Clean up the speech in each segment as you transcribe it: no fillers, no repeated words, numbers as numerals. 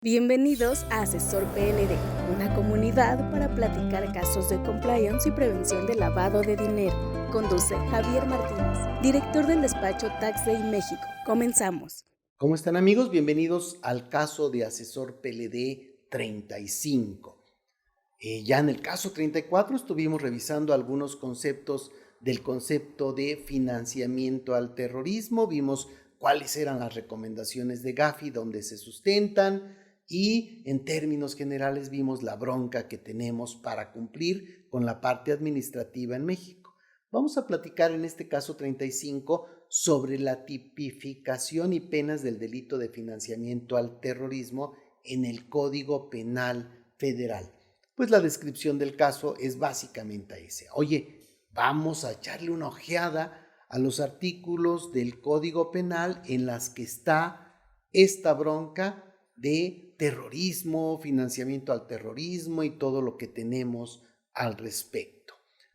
Bienvenidos a Asesor PLD, una comunidad para platicar casos de compliance y prevención de lavado de dinero. Conduce Javier Martínez, director del despacho Tax Day México. Comenzamos. ¿Cómo están, amigos? Bienvenidos al caso de Asesor PLD 35. Ya en el caso 34 estuvimos revisando algunos conceptos del concepto de financiamiento al terrorismo. Vimos cuáles eran las recomendaciones de Gafi, dónde se sustentan, y en términos generales vimos la bronca que tenemos para cumplir con la parte administrativa en México. Vamos a platicar en este caso 35 sobre la tipificación y penas del delito de financiamiento al terrorismo en el Código Penal Federal. Pues la descripción del caso es básicamente ese. Oye, vamos a echarle una ojeada a los artículos del Código Penal en las que está esta bronca de terrorismo, financiamiento al terrorismo y todo lo que tenemos al respecto.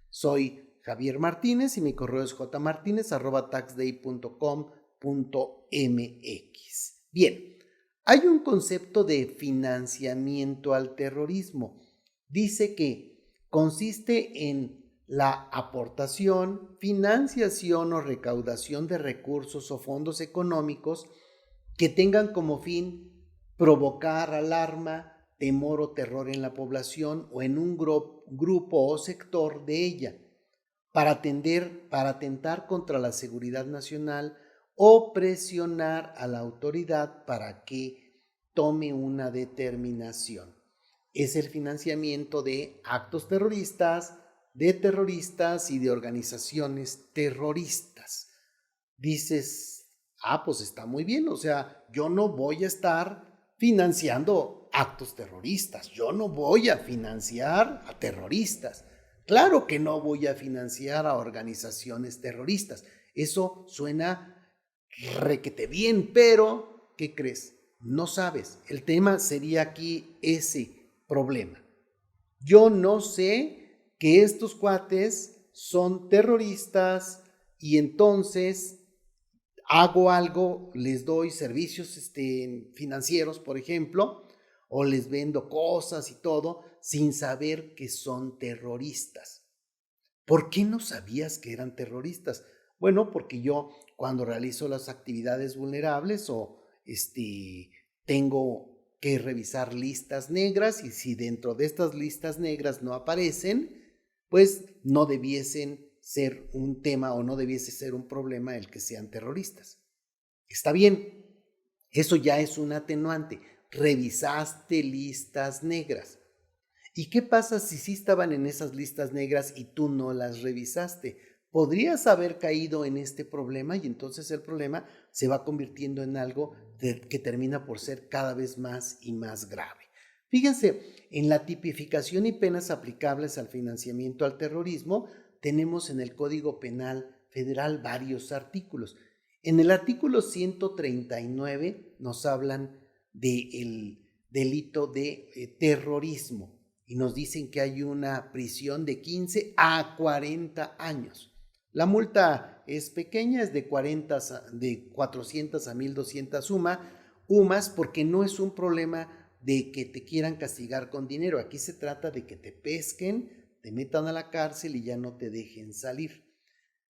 Soy Javier Martínez y mi correo es jmartinez@taxday.com.mx. Bien, hay un concepto de financiamiento al terrorismo. Dice que consiste en la aportación, financiación o recaudación de recursos o fondos económicos que tengan como fin provocar alarma, temor o terror en la población o en un grupo o sector de ella, para atentar contra la seguridad nacional o presionar a la autoridad para que tome una determinación. Es el financiamiento de actos terroristas, de terroristas y de organizaciones terroristas. Dices, pues está muy bien, o sea, yo no voy a estar financiando actos terroristas, yo no voy a financiar a terroristas. Claro que no voy a financiar a organizaciones terroristas. Eso suena requete bien, pero ¿qué crees? No sabes. El tema sería aquí ese problema. Yo no sé que estos cuates son terroristas y entonces hago algo, les doy servicios financieros, por ejemplo, o les vendo cosas y todo, sin saber que son terroristas. ¿Por qué no sabías que eran terroristas? Bueno, porque yo cuando realizo las actividades vulnerables o tengo que revisar listas negras, y si dentro de estas listas negras no aparecen, pues no debiesen ser un tema o no debiese ser un problema el que sean terroristas. Está bien, eso ya es un atenuante. Revisaste listas negras. ¿Y qué pasa si sí estaban en esas listas negras y tú no las revisaste? Podrías haber caído en este problema y entonces el problema se va convirtiendo en algo que termina por ser cada vez más y más grave. Fíjense, en la tipificación y penas aplicables al financiamiento al terrorismo, tenemos en el Código Penal Federal varios artículos. En el artículo 139 nos hablan del delito de terrorismo y nos dicen que hay una prisión de 15 a 40 años. La multa es pequeña, es de 400 a 1200 UMAS, porque no es un problema de que te quieran castigar con dinero. Aquí se trata de que te pesquen, te metan a la cárcel y ya no te dejen salir.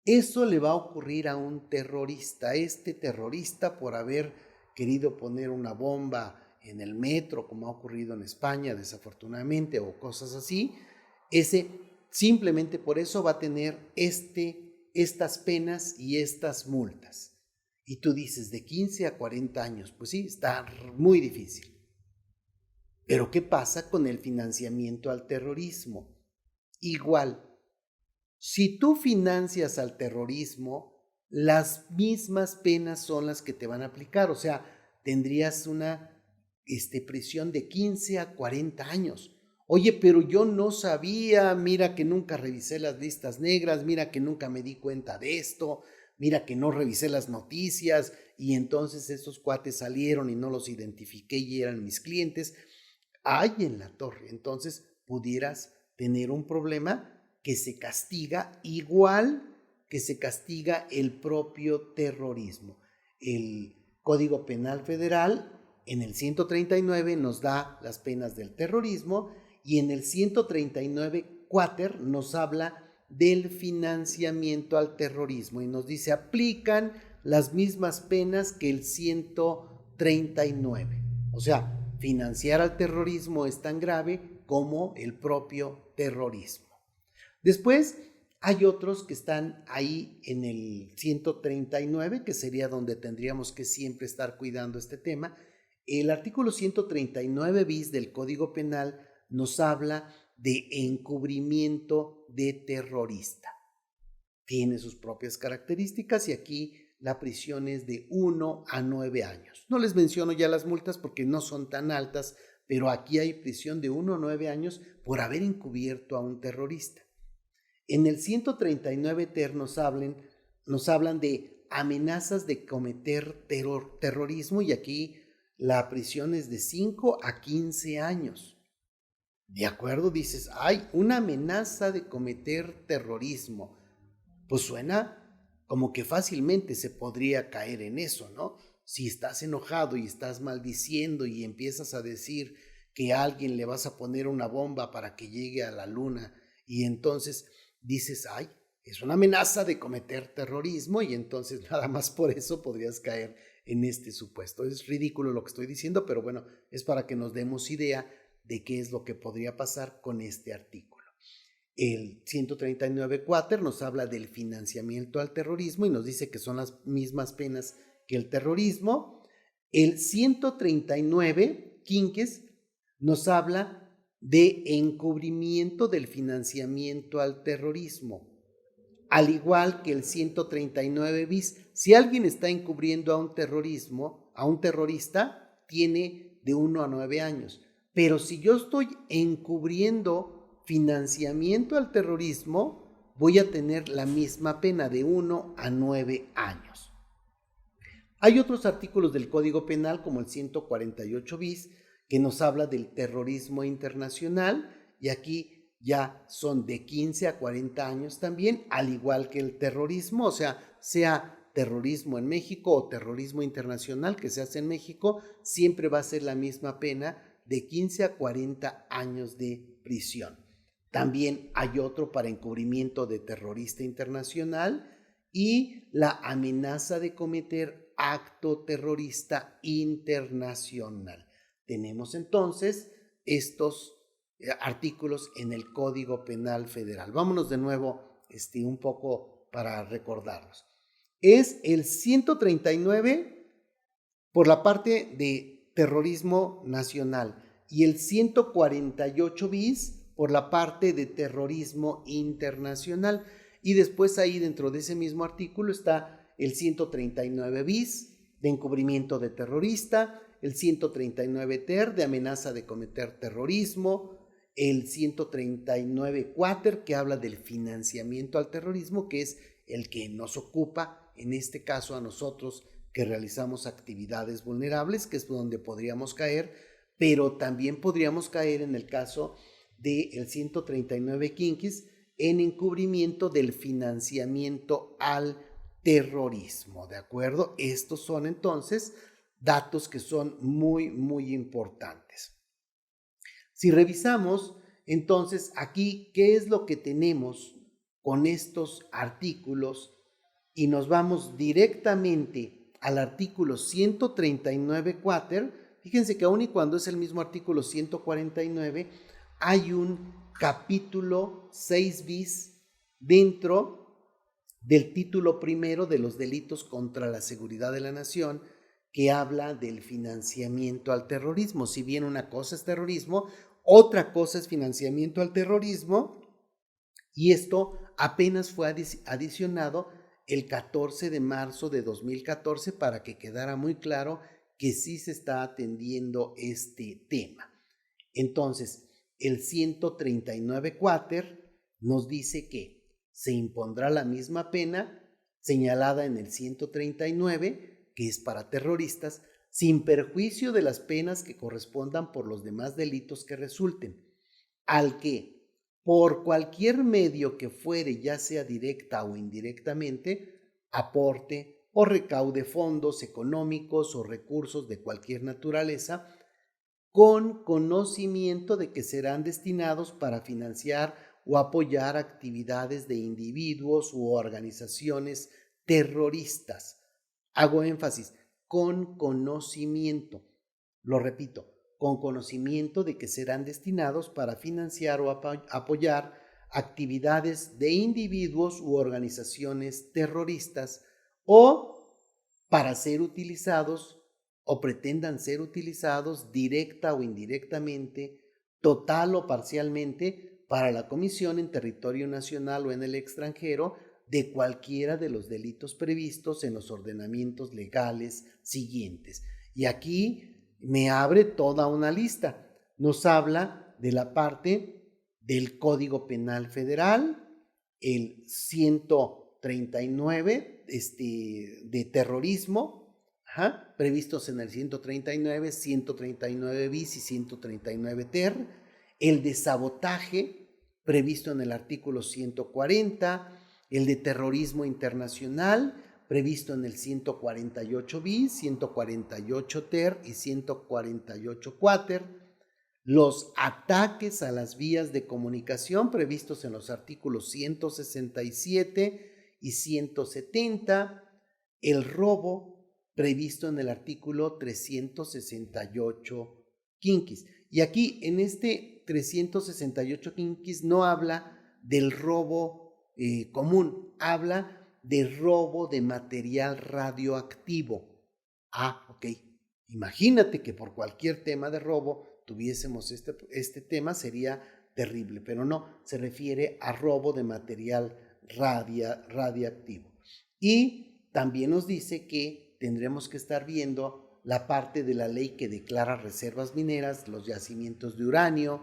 Eso le va a ocurrir a un terrorista. Este terrorista, por haber querido poner una bomba en el metro, como ha ocurrido en España desafortunadamente, o cosas así, ese simplemente por eso va a tener estas penas y estas multas. Y tú dices, de 15 a 40 años, pues sí, está muy difícil. Pero ¿qué pasa con el financiamiento al terrorismo? Igual, si tú financias al terrorismo, las mismas penas son las que te van a aplicar. O sea, tendrías una prisión de 15 a 40 años. Oye, pero yo no sabía, mira que nunca revisé las listas negras, mira que nunca me di cuenta de esto, mira que no revisé las noticias y entonces esos cuates salieron y no los identifiqué y eran mis clientes. Hay en la torre, entonces pudieras tener un problema que se castiga igual que se castiga el propio terrorismo. El Código Penal Federal en el 139 nos da las penas del terrorismo y en el 139 quater nos habla del financiamiento al terrorismo y nos dice aplican las mismas penas que el 139. O sea, financiar al terrorismo es tan grave como el propio terrorismo. Después hay otros que están ahí en el 139, que sería donde tendríamos que siempre estar cuidando este tema. El artículo 139 bis del Código Penal nos habla de encubrimiento de terrorista. Tiene sus propias características y aquí la prisión es de 1 a 9 años. No les menciono ya las multas porque no son tan altas, pero aquí hay prisión de 1 a 9 años por haber encubierto a un terrorista. En el 139 ter nos hablan de amenazas de cometer terrorismo y aquí la prisión es de 5 a 15 años. ¿De acuerdo? Dices, hay una amenaza de cometer terrorismo. Pues suena como que fácilmente se podría caer en eso, ¿no? Si estás enojado y estás maldiciendo y empiezas a decir que a alguien le vas a poner una bomba para que llegue a la luna y entonces dices, ay, es una amenaza de cometer terrorismo y entonces nada más por eso podrías caer en este supuesto. Es ridículo lo que estoy diciendo, pero bueno, es para que nos demos idea de qué es lo que podría pasar con este artículo. El 139 quater nos habla del financiamiento al terrorismo y nos dice que son las mismas penas que el terrorismo. El 139 quinques nos habla de encubrimiento del financiamiento al terrorismo. Al igual que el 139 bis, si alguien está encubriendo a un terrorista, tiene de 1 a 9 años. Pero si yo estoy encubriendo financiamiento al terrorismo, voy a tener la misma pena de 1 a 9 años. Hay otros artículos del Código Penal como el 148 bis que nos habla del terrorismo internacional y aquí ya son de 15 a 40 años también, al igual que el terrorismo, o sea terrorismo en México o terrorismo internacional que se hace en México, siempre va a ser la misma pena de 15 a 40 años de prisión. También hay otro para encubrimiento de terrorista internacional y la amenaza de cometer acto terrorista internacional. Tenemos entonces estos artículos en el Código Penal Federal. Vámonos de nuevo un poco para recordarlos. Es el 139 por la parte de terrorismo nacional y el 148 bis por la parte de terrorismo internacional. Y después ahí dentro de ese mismo artículo está el 139 bis de encubrimiento de terrorista, el 139 ter de amenaza de cometer terrorismo, el 139 quater que habla del financiamiento al terrorismo, que es el que nos ocupa, en este caso a nosotros que realizamos actividades vulnerables, que es donde podríamos caer, pero también podríamos caer en el caso del 139 quinquis en encubrimiento del financiamiento al terrorismo, ¿de acuerdo? Estos son entonces datos que son muy, muy importantes. Si revisamos, entonces, aquí, ¿qué es lo que tenemos con estos artículos? Y nos vamos directamente al artículo 139 quater. Fíjense que aun y cuando es el mismo artículo 149, hay un capítulo 6 bis dentro del título primero de los delitos contra la seguridad de la nación, que habla del financiamiento al terrorismo. Si bien una cosa es terrorismo, otra cosa es financiamiento al terrorismo, y esto apenas fue adicionado el 14 de marzo de 2014 para que quedara muy claro que sí se está atendiendo este tema. Entonces, el 139 quater nos dice que se impondrá la misma pena señalada en el 139, que es para terroristas, sin perjuicio de las penas que correspondan por los demás delitos que resulten, al que, por cualquier medio que fuere, ya sea directa o indirectamente, aporte o recaude fondos económicos o recursos de cualquier naturaleza con conocimiento de que serán destinados para financiar o apoyar actividades de individuos u organizaciones terroristas. Hago énfasis, con conocimiento. Lo repito, con conocimiento de que serán destinados para financiar o apoyar actividades de individuos u organizaciones terroristas o para ser utilizados o pretendan ser utilizados directa o indirectamente, total o parcialmente, para la comisión en territorio nacional o en el extranjero de cualquiera de los delitos previstos en los ordenamientos legales siguientes. Y aquí me abre toda una lista. Nos habla de la parte del Código Penal Federal, el 139 de terrorismo, previstos en el 139, 139 bis y 139 ter, el de sabotaje, previsto en el artículo 140, el de terrorismo internacional, previsto en el 148 bis, 148 ter y 148 quater, los ataques a las vías de comunicación previstos en los artículos 167 y 170, el robo previsto en el artículo 368 quinquis. Y aquí en este 368 quinquis no habla del robo común, habla de robo de material radioactivo. Ok. Imagínate que por cualquier tema de robo tuviésemos este tema, sería terrible, pero no, se refiere a robo de material radiactivo. Y también nos dice que tendremos que estar viendo la parte de la ley que declara reservas mineras, los yacimientos de uranio,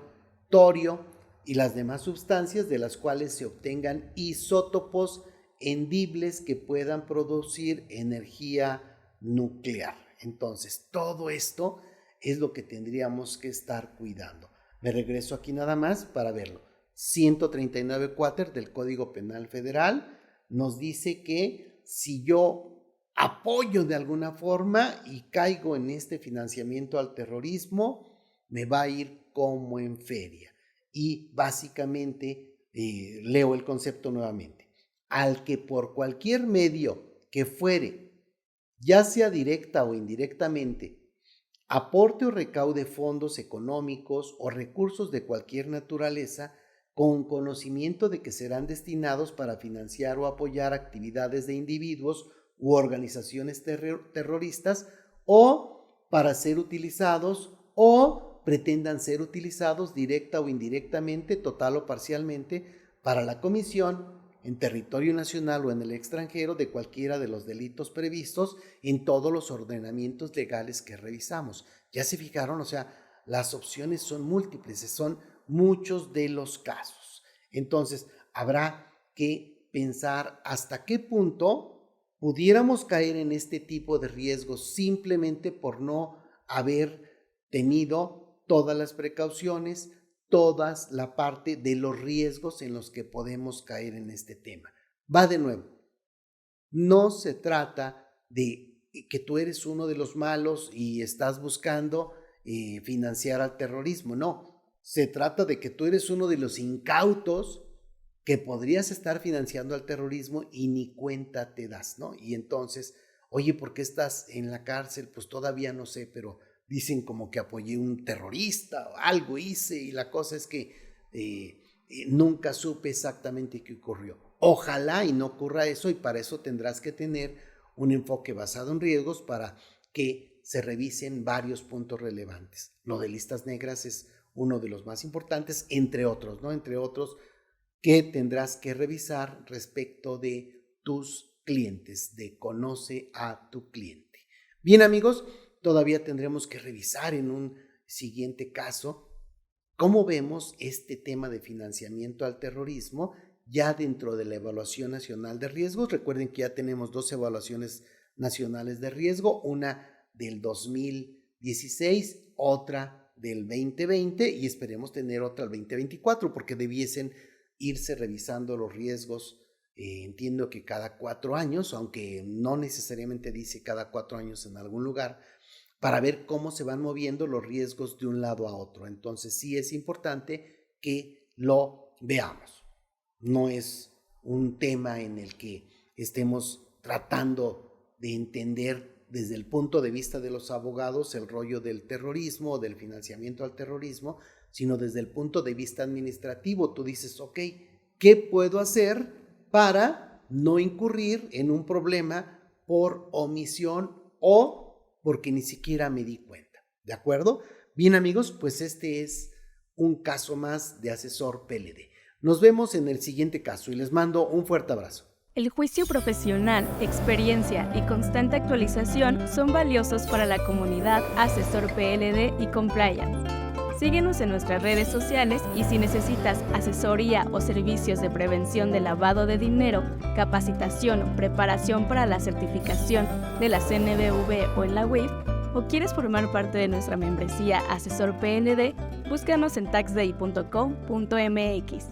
torio y las demás sustancias de las cuales se obtengan isótopos hendibles que puedan producir energía nuclear. Entonces, todo esto es lo que tendríamos que estar cuidando. Me regreso aquí nada más para verlo. 139 quater del Código Penal Federal nos dice que si yo apoyo de alguna forma y caigo en este financiamiento al terrorismo, me va a ir como en feria. Y básicamente, leo el concepto nuevamente. Al que por cualquier medio que fuere, ya sea directa o indirectamente, aporte o recaude fondos económicos o recursos de cualquier naturaleza con conocimiento de que serán destinados para financiar o apoyar actividades de individuos u organizaciones terroristas o para ser utilizados o pretendan ser utilizados directa o indirectamente, total o parcialmente, para la comisión en territorio nacional o en el extranjero de cualquiera de los delitos previstos en todos los ordenamientos legales que revisamos. ¿Ya se fijaron? O sea, las opciones son múltiples, son muchos de los casos. Entonces, habrá que pensar hasta qué punto pudiéramos caer en este tipo de riesgos simplemente por no haber tenido todas las precauciones, toda la parte de los riesgos en los que podemos caer en este tema. Va de nuevo, no se trata de que tú eres uno de los malos y estás buscando financiar al terrorismo, no, se trata de que tú eres uno de los incautos que podrías estar financiando al terrorismo y ni cuenta te das, ¿no? Y entonces, oye, ¿por qué estás en la cárcel? Pues todavía no sé, pero dicen como que apoyé un terrorista o algo hice y la cosa es que nunca supe exactamente qué ocurrió. Ojalá y no ocurra eso y para eso tendrás que tener un enfoque basado en riesgos para que se revisen varios puntos relevantes. Lo de listas negras es uno de los más importantes, entre otros, ¿no? Entre otros que tendrás que revisar respecto de tus clientes, de conoce a tu cliente. Bien, amigos, todavía tendremos que revisar en un siguiente caso cómo vemos este tema de financiamiento al terrorismo ya dentro de la Evaluación Nacional de Riesgos. Recuerden que ya tenemos 2 evaluaciones nacionales de riesgo, una del 2016, otra del 2020 y esperemos tener otra el 2024 porque debiesen irse revisando los riesgos Entiendo que cada 4 años, aunque no necesariamente dice cada 4 años en algún lugar, para ver cómo se van moviendo los riesgos de un lado a otro. Entonces sí es importante que lo veamos. No es un tema en el que estemos tratando de entender desde el punto de vista de los abogados el rollo del terrorismo o del financiamiento al terrorismo, sino desde el punto de vista administrativo. Tú dices, ok, ¿qué puedo hacer para no incurrir en un problema por omisión o porque ni siquiera me di cuenta? ¿De acuerdo? Bien, amigos, pues este es un caso más de asesor PLD. Nos vemos en el siguiente caso y les mando un fuerte abrazo. El juicio profesional, experiencia y constante actualización son valiosos para la comunidad Asesor PLD y Compliance. Síguenos en nuestras redes sociales y si necesitas asesoría o servicios de prevención de lavado de dinero, capacitación o preparación para la certificación de la CNBV o en la UIF, o quieres formar parte de nuestra membresía Asesor PLD, búscanos en taxday.com.mx.